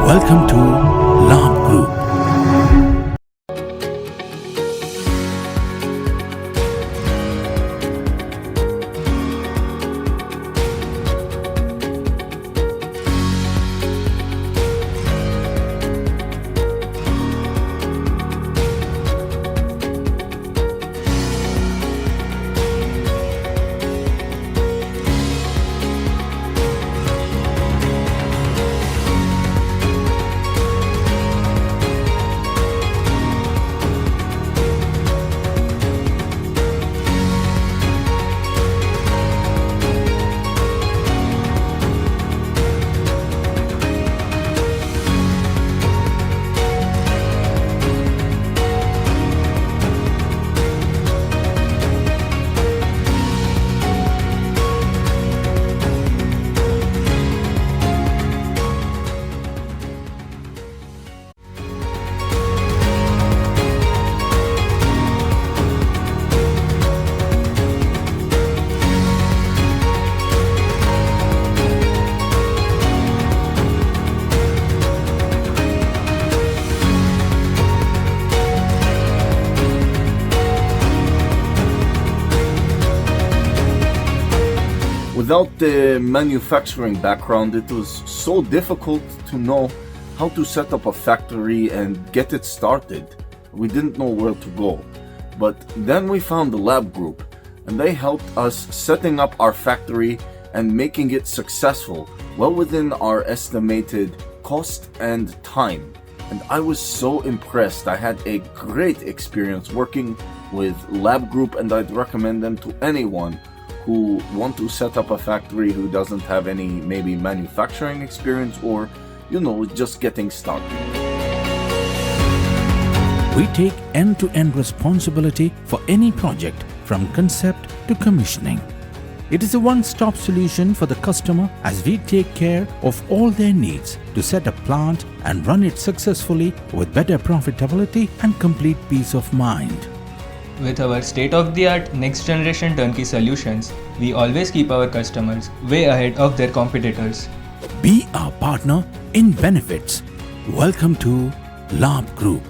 Welcome to Labh Group. Without the manufacturing background, it was so difficult to know how to set up a factory and get it started. We didn't know where to go. But then we found the Labh Group, and they helped us setting up our factory and making it successful, well within our estimated cost and time. And I was so impressed. I had a great experience working with Labh Group, and I'd recommend them to anyone who want to set up a factory who doesn't have any maybe manufacturing experience or, just getting started. We take end-to-end responsibility for any project from concept to commissioning. It is a one-stop solution for the customer as we take care of all their needs to set a plant and run it successfully with better profitability and complete peace of mind. With our state-of-the-art next-generation turnkey solutions, we always keep our customers way ahead of their competitors. Be our partner in benefits. Welcome to Labh Group.